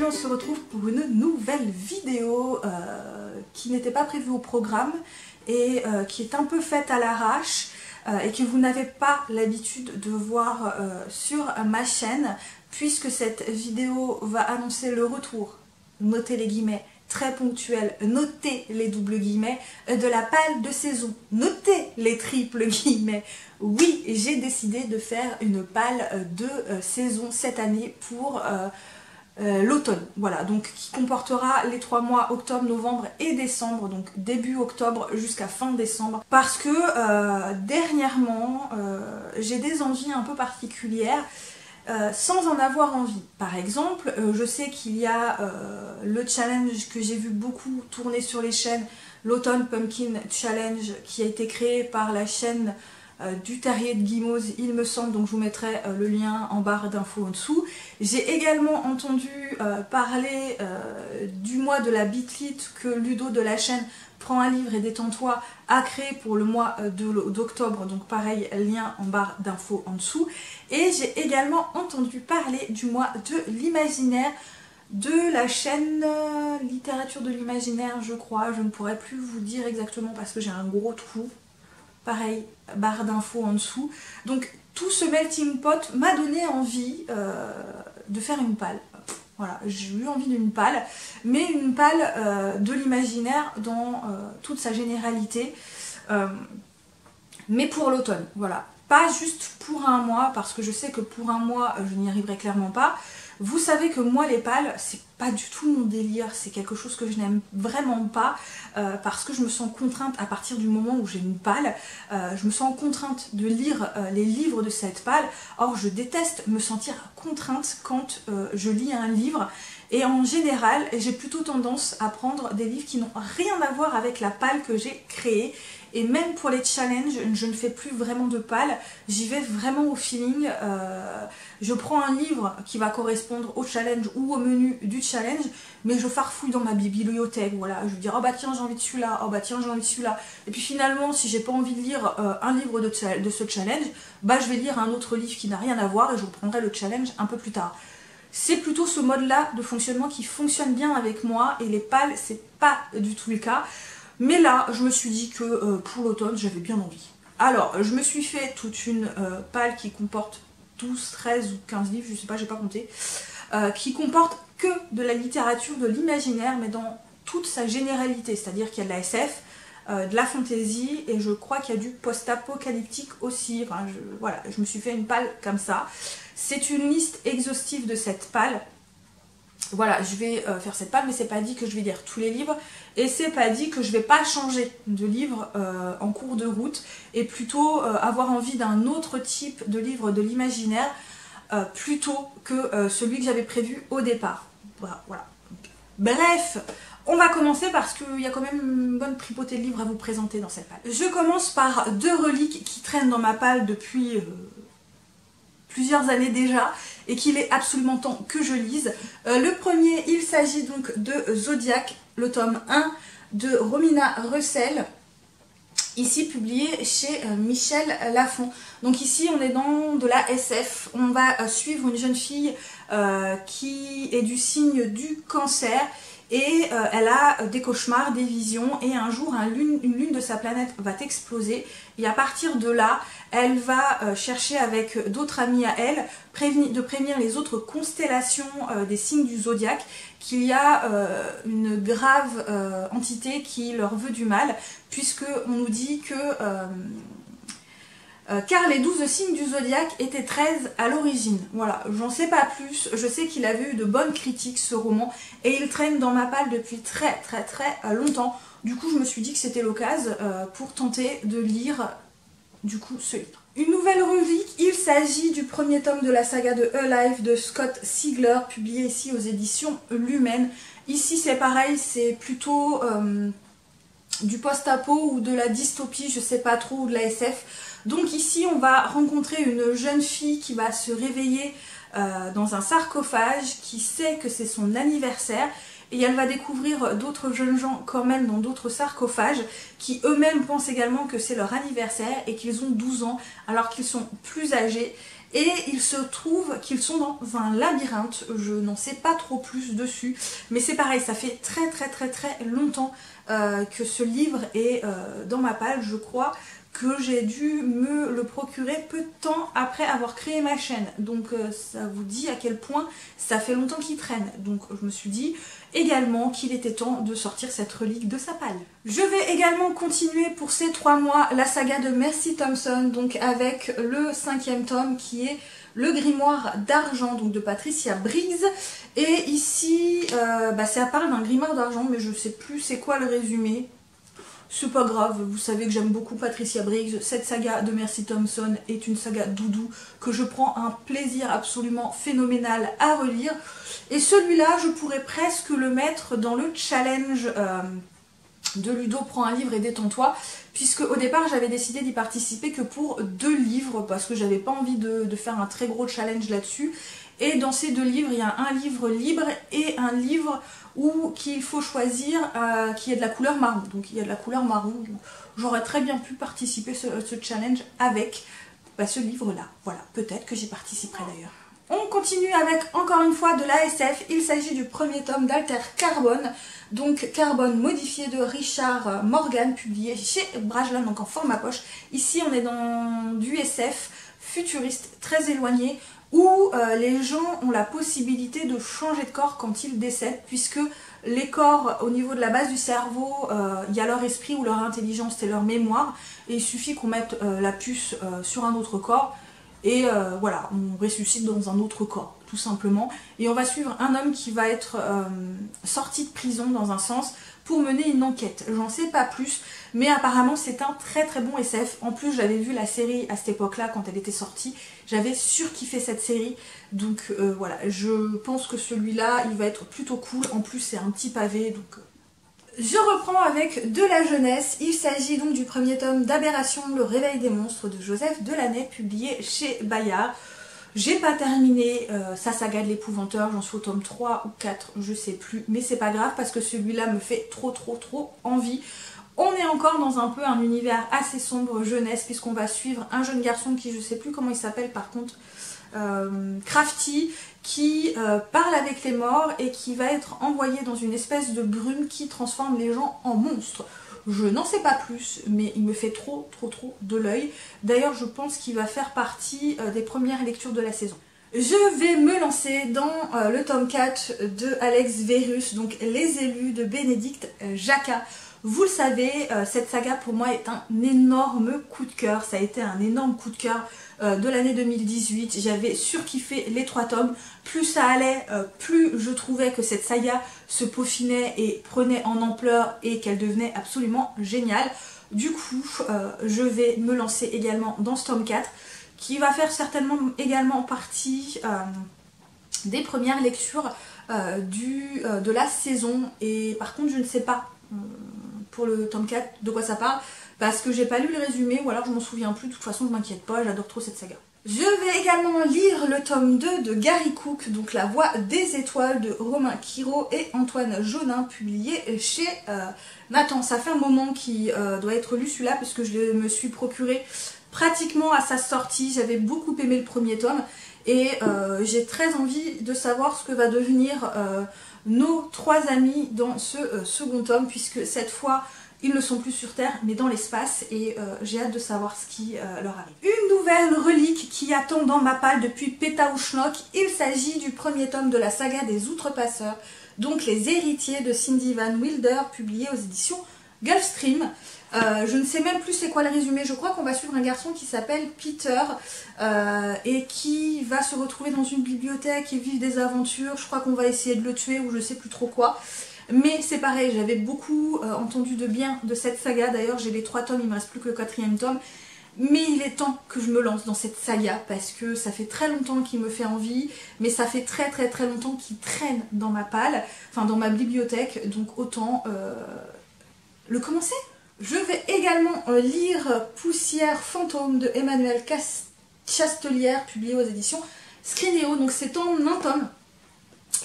aujourd'hui on se retrouve pour une nouvelle vidéo qui n'était pas prévue au programme et qui est un peu faite à l'arrache et que vous n'avez pas l'habitude de voir sur ma chaîne, puisque cette vidéo va annoncer le retour, notez les guillemets, très ponctuel, notez les doubles guillemets, de la palle de saison, notez les triples guillemets. Oui, j'ai décidé de faire une palle de saison cette année pour l'automne, voilà, donc qui comportera les 3 mois octobre, novembre et décembre, donc début octobre jusqu'à fin décembre, parce que dernièrement j'ai des envies un peu particulières sans en avoir envie. Par exemple, je sais qu'il y a le challenge que j'ai vu beaucoup tourner sur les chaînes, l'Automne Pumpkin Challenge, qui a été créé par la chaîne du Terrier de Guimauze, il me semble, donc je vous mettrai le lien en barre d'infos en dessous. J'ai également entendu parler du mois de la bitlite que Ludo de la chaîne Prends un livre et détends-toi a créé pour le mois d'octobre, donc pareil, lien en barre d'infos en dessous. Et j'ai également entendu parler du mois de l'imaginaire de la chaîne Littérature de l'imaginaire, je crois, je ne pourrais plus vous dire exactement parce que j'ai un gros trou. Pareil, barre d'infos en dessous. Donc tout ce melting pot m'a donné envie de faire une palle. Voilà, j'ai eu envie d'une palle, mais une palle de l'imaginaire dans toute sa généralité, mais pour l'automne, voilà. Pas juste pour un mois, parce que je sais que pour un mois, je n'y arriverai clairement pas. Vous savez que moi, les pales, c'est pas du tout mon délire, c'est quelque chose que je n'aime vraiment pas, parce que je me sens contrainte à partir du moment où j'ai une palle, je me sens contrainte de lire les livres de cette palle. Or, je déteste me sentir contrainte quand je lis un livre, et en général, j'ai plutôt tendance à prendre des livres qui n'ont rien à voir avec la palle que j'ai créée. Et même pour les challenges, je ne fais plus vraiment de palle, j'y vais vraiment au feeling. Je prends un livre qui va correspondre au challenge ou au menu du challenge, mais je farfouille dans ma bibliothèque, voilà. Je vais dire, oh bah tiens, j'ai envie de celui-là, oh bah tiens, j'ai envie de celui-là. Et puis finalement, si j'ai pas envie de lire un livre de ce challenge, bah je vais lire un autre livre qui n'a rien à voir et je reprendrai le challenge un peu plus tard. C'est plutôt ce mode-là de fonctionnement qui fonctionne bien avec moi, et les pales, c'est pas du tout le cas. Mais là, je me suis dit que pour l'automne, j'avais bien envie. Alors, je me suis fait toute une palle qui comporte 12, 13 ou 15 livres, je sais pas, j'ai pas compté, qui comporte que de la littérature de l'imaginaire, mais dans toute sa généralité, c'est-à-dire qu'il y a de la SF, de la fantasy, et je crois qu'il y a du post-apocalyptique aussi. Enfin, voilà, je me suis fait une palle comme ça. C'est une liste exhaustive de cette palle. Voilà, je vais faire cette palle, mais c'est pas dit que je vais lire tous les livres, et c'est pas dit que je vais pas changer de livre en cours de route, et plutôt avoir envie d'un autre type de livre de l'imaginaire plutôt que celui que j'avais prévu au départ. Voilà. Bref, on va commencer parce qu'il y a quand même une bonne tripotée de livres à vous présenter dans cette palle. Je commence par 2 reliques qui traînent dans ma palle depuis plusieurs années déjà, et qu'il est absolument temps que je lise. Le premier, il s'agit donc de Zodiac, le tome 1 de Romina Russell, ici publié chez Michel Lafon. Donc ici on est dans de la SF, on va suivre une jeune fille qui est du signe du cancer, et elle a des cauchemars, des visions, et un jour une lune de sa planète va exploser, et à partir de là elle va chercher avec d'autres amis à elle de prévenir les autres constellations des signes du zodiaque qu'il y a une grave entité qui leur veut du mal, puisque on nous dit que car les 12 signes du zodiaque étaient 13 à l'origine. Voilà, j'en sais pas plus, je sais qu'il avait eu de bonnes critiques ce roman, et il traîne dans ma palle depuis très longtemps. Du coup je me suis dit que c'était l'occasion pour tenter de lire du coup ce livre. Une nouvelle relique, il s'agit du premier tome de la saga de Alive de Scott Sigler, publié ici aux éditions Lumen. Ici c'est pareil, c'est plutôt du post-apo ou de la dystopie, je sais pas trop, ou de la SF. Donc ici on va rencontrer une jeune fille qui va se réveiller dans un sarcophage, qui sait que c'est son anniversaire, et elle va découvrir d'autres jeunes gens comme elle dans d'autres sarcophages qui eux-mêmes pensent également que c'est leur anniversaire et qu'ils ont 12 ans alors qu'ils sont plus âgés. et il se trouve qu'ils sont dans un labyrinthe. Je n'en sais pas trop plus dessus, mais c'est pareil, ça fait très longtemps que ce livre est dans ma palle. Je crois que j'ai dû me le procurer peu de temps après avoir créé ma chaîne. Donc ça vous dit à quel point ça fait longtemps qu'il traîne. Donc je me suis dit également qu'il était temps de sortir cette relique de sa palle. Je vais également continuer pour ces 3 mois la saga de Mercy Thompson, donc avec le 5e tome qui est le grimoire d'argent, donc de Patricia Briggs. Et ici, ça parle d'un grimoire d'argent, mais je sais plus c'est quoi le résumé. C'est pas grave, vous savez que j'aime beaucoup Patricia Briggs. Cette saga de Mercy Thompson est une saga doudou que je prends un plaisir absolument phénoménal à relire. Et celui-là, je pourrais presque le mettre dans le challenge de Ludo prends un livre et détends-toi, puisque au départ j'avais décidé d'y participer que pour 2 livres, parce que j'avais pas envie de faire un très gros challenge là-dessus. Et dans ces 2 livres, il y a un livre libre et un livre qu'il faut choisir qui est de la couleur marron. Donc il y a de la couleur marron. J'aurais très bien pu participer à ce challenge avec ce livre-là. Voilà, peut-être que j'y participerai d'ailleurs. On continue avec encore une fois de l'ASF. Il s'agit du premier tome d'Alter Carbone, donc Carbone modifié de Richard Morgan, publié chez Brajlon, donc en format poche. Ici on est dans du SF futuriste très éloigné, où les gens ont la possibilité de changer de corps quand ils décèdent, puisque les corps au niveau de la base du cerveau, il y a leur esprit ou leur intelligence et leur mémoire, et il suffit qu'on mette la puce sur un autre corps, et voilà, on ressuscite dans un autre corps, tout simplement. Et on va suivre un homme qui va être sorti de prison dans un sens, pour mener une enquête. J'en sais pas plus, mais apparemment c'est un très bon SF. En plus j'avais vu la série à cette époque-là quand elle était sortie, j'avais surkiffé cette série, donc voilà, je pense que celui-là il va être plutôt cool. En plus c'est un petit pavé, donc... Je reprends avec de la jeunesse. Il s'agit donc du premier tome d'Aberration, le réveil des monstres de Joseph Delaney, publié chez Bayard. J'ai pas terminé sa saga de l'épouvanteur, j'en suis au tome 3 ou 4, je sais plus, mais c'est pas grave parce que celui-là me fait trop envie. On est encore dans un peu un univers assez sombre jeunesse, puisqu'on va suivre un jeune garçon qui, je sais plus comment il s'appelle par contre, Crafty, qui parle avec les morts et qui va être envoyé dans une espèce de brume qui transforme les gens en monstres. Je n'en sais pas plus, mais il me fait trop de l'œil. D'ailleurs, je pense qu'il va faire partie des premières lectures de la saison. Je vais me lancer dans le tome 4 de Alex Verus, donc Les élus de Bénédicte Jacquat. Vous le savez, cette saga pour moi est un énorme coup de cœur. Ça a été un énorme coup de cœur de l'année 2018. J'avais surkiffé les 3 tomes. Plus ça allait, plus je trouvais que cette saga se peaufinait et prenait en ampleur et qu'elle devenait absolument géniale. Du coup, je vais me lancer également dans ce tome 4 qui va faire certainement également partie des premières lectures de la saison. Et par contre, je ne sais pas pour le tome 4 de quoi ça parle, parce que j'ai pas lu le résumé ou alors je m'en souviens plus. De toute façon, je m'inquiète pas, j'adore trop cette saga. Je vais également lire le tome 2 de Gary Cook, donc La Voix des Étoiles de Romain Quiro et Antoine Jaunin, publié chez Nathan. Ça fait un moment qu'il doit être lu celui-là, parce que je me suis procuré pratiquement à sa sortie. J'avais beaucoup aimé le premier tome et j'ai très envie de savoir ce que va devenir nos 3 amis dans ce second tome, puisque cette fois ils ne sont plus sur Terre mais dans l'espace, et j'ai hâte de savoir ce qui leur arrive. Une nouvelle relique qui attend dans ma palle depuis Pétaouchnok. Il s'agit du premier tome de la saga des Outrepasseurs, donc Les Héritiers de Cindy Van Wilder, publié aux éditions Gulfstream. Je ne sais même plus c'est quoi le résumé. Je crois qu'on va suivre un garçon qui s'appelle Peter et qui va se retrouver dans une bibliothèque et vivre des aventures. Je crois qu'on va essayer de le tuer ou je sais plus trop quoi. Mais c'est pareil, j'avais beaucoup entendu de bien de cette saga. D'ailleurs j'ai les 3 tomes, il me reste plus que le 4e tome. Mais il est temps que je me lance dans cette saga, parce que ça fait très longtemps qu'il me fait envie, mais ça fait très longtemps qu'il traîne dans ma palle, enfin dans ma bibliothèque, donc autant le commencer. Je vais également lire Poussière fantôme de Emmanuel Chastelière, publié aux éditions Scrinéo, donc c'est en un tome.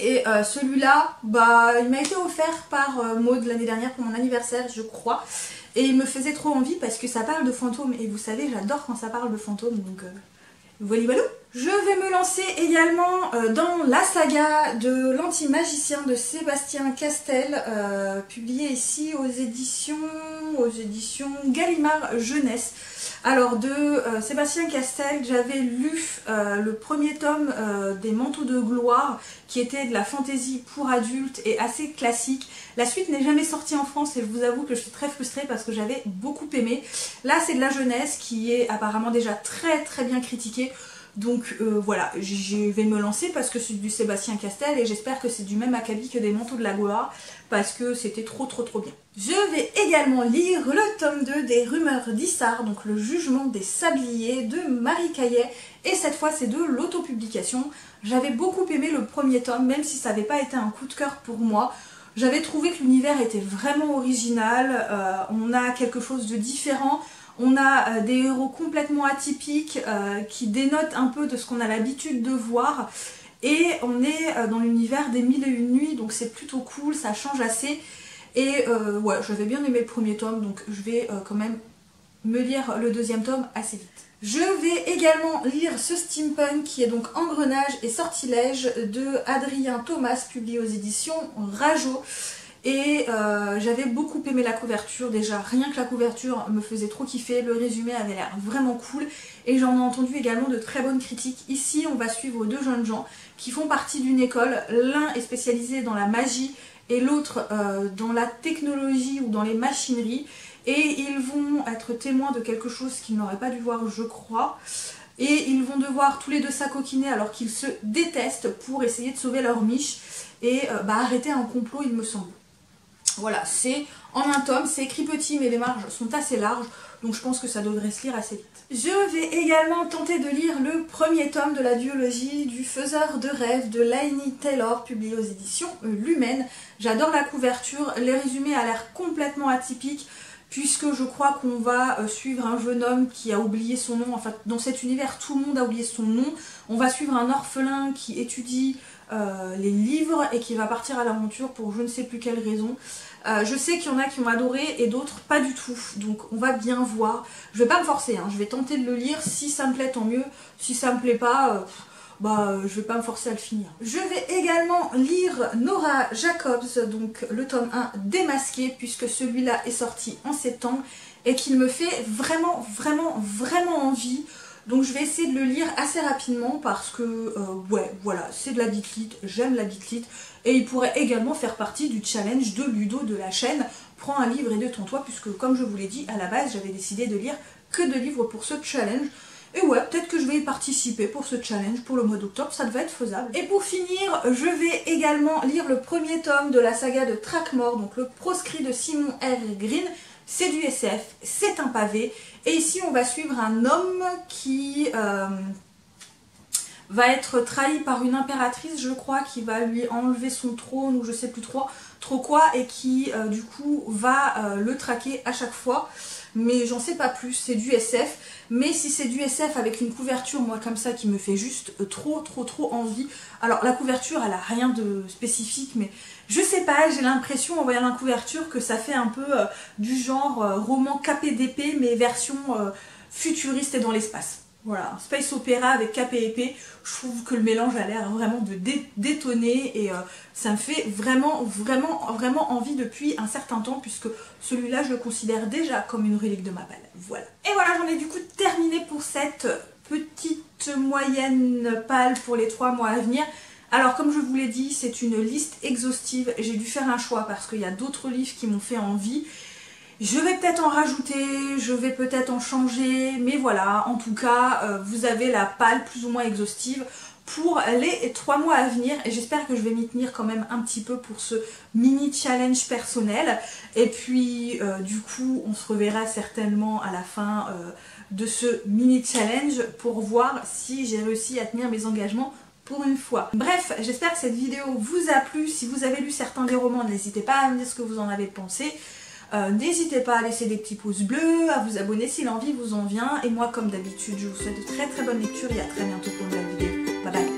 Et celui-là, il m'a été offert par Maud l'année dernière pour mon anniversaire, je crois. Et il me faisait trop envie parce que ça parle de fantômes. Et vous savez, j'adore quand ça parle de fantômes, donc Voilà, voilà. Je vais me lancer également dans la saga de l'anti-magicien de Sébastien Castel, publié ici aux éditions Gallimard Jeunesse. Alors de Sébastien Castel, j'avais lu le premier tome des Manteaux de gloire, qui était de la fantaisie pour adultes et assez classique. La suite n'est jamais sortie en France et je vous avoue que je suis très frustrée parce que j'avais beaucoup aimé. Là c'est de la jeunesse qui est apparemment déjà très bien critiquée. Donc voilà, je vais me lancer parce que c'est du Sébastien Castel et j'espère que c'est du même acabit que des Manteaux de la gloire parce que c'était trop bien. Je vais également lire le tome 2 des Rumeurs d'Issard, donc le jugement des sabliers de Marie Caillet, et cette fois c'est de l'autopublication. J'avais beaucoup aimé le premier tome, même si ça n'avait pas été un coup de cœur pour moi. J'avais trouvé que l'univers était vraiment original, on a quelque chose de différent. On a des héros complètement atypiques qui dénotent un peu de ce qu'on a l'habitude de voir. Et on est dans l'univers des 1001 nuits, donc c'est plutôt cool, ça change assez. Et ouais, j'avais bien aimé le premier tome, donc je vais quand même me lire le deuxième tome assez vite. Je vais également lire ce steampunk qui est donc Engrenage et sortilège de Adrien Thomas, publié aux éditions Rajo. Et j'avais beaucoup aimé la couverture, déjà rien que la couverture me faisait trop kiffer, le résumé avait l'air vraiment cool et j'en ai entendu également de très bonnes critiques. Ici on va suivre deux jeunes gens qui font partie d'une école, l'un est spécialisé dans la magie et l'autre dans la technologie ou dans les machineries, et ils vont être témoins de quelque chose qu'ils n'auraient pas dû voir je crois, et ils vont devoir tous les deux s'acoquiner alors qu'ils se détestent pour essayer de sauver leur miche et arrêter un complot il me semble. Voilà, c'est en un tome, c'est écrit petit mais les marges sont assez larges, donc je pense que ça devrait se lire assez vite. Je vais également tenter de lire le premier tome de la duologie du Faiseur de rêves de Laini Taylor, publié aux éditions Lumen. J'adore la couverture, les résumés a l'air complètement atypiques, puisque je crois qu'on va suivre un jeune homme qui a oublié son nom. Enfin, dans cet univers, tout le monde a oublié son nom. On va suivre un orphelin qui étudie les livres et qui va partir à l'aventure pour je ne sais plus quelle raison. Je sais qu'il y en a qui ont adoré et d'autres pas du tout, donc on va bien voir. Je vais pas me forcer, hein. Je vais tenter de le lire, si ça me plaît tant mieux, si ça me plaît pas, je vais pas me forcer à le finir. Je vais également lire Nora Jacobs, donc le tome 1 démasqué, puisque celui-là est sorti en septembre et qu'il me fait vraiment envie. Donc je vais essayer de le lire assez rapidement parce que, ouais, voilà, c'est de la bitlit, j'aime la bitlit. Et il pourrait également faire partie du challenge de Ludo de la chaîne. Prends un livre et détends-toi, puisque comme je vous l'ai dit, à la base, j'avais décidé de lire que 2 livres pour ce challenge. Et ouais, peut-être que je vais y participer pour ce challenge pour le mois d'octobre, ça devait être faisable. Et pour finir, je vais également lire le premier tome de la saga de Thrakmor, donc le proscrit de Simon R. Green. C'est du SF, c'est un pavé, et ici on va suivre un homme qui va être trahi par une impératrice, je crois, qui va lui enlever son trône ou je sais plus trop quoi, et qui du coup va le traquer à chaque fois. Mais j'en sais pas plus, c'est du SF, mais si c'est du SF avec une couverture, moi comme ça, qui me fait juste trop envie. Alors la couverture, elle a rien de spécifique, mais je sais pas, j'ai l'impression en voyant la couverture que ça fait un peu du genre roman KPDP, mais version futuriste et dans l'espace. Voilà, un space opéra avec cap et épée, je trouve que le mélange a l'air vraiment de détonner et ça me fait vraiment envie depuis un certain temps, puisque celui-là je le considère déjà comme une relique de ma palle. Voilà. Et voilà, j'en ai du coup terminé pour cette petite moyenne palle pour les 3 mois à venir. Alors comme je vous l'ai dit, c'est une liste exhaustive, j'ai dû faire un choix parce qu'il y a d'autres livres qui m'ont fait envie. Je vais peut-être en rajouter, je vais peut-être en changer, mais voilà, en tout cas, vous avez la palle plus ou moins exhaustive pour les 3 mois à venir, et j'espère que je vais m'y tenir quand même un petit peu pour ce mini challenge personnel. Et puis du coup, on se reverra certainement à la fin de ce mini challenge pour voir si j'ai réussi à tenir mes engagements pour une fois. Bref, j'espère que cette vidéo vous a plu. Si vous avez lu certains des romans, n'hésitez pas à me dire ce que vous en avez pensé. N'hésitez pas à laisser des petits pouces bleus, à vous abonner si l'envie vous en vient. Et moi, comme d'habitude, je vous souhaite de très bonnes lectures et à très bientôt pour une nouvelle vidéo. Bye bye.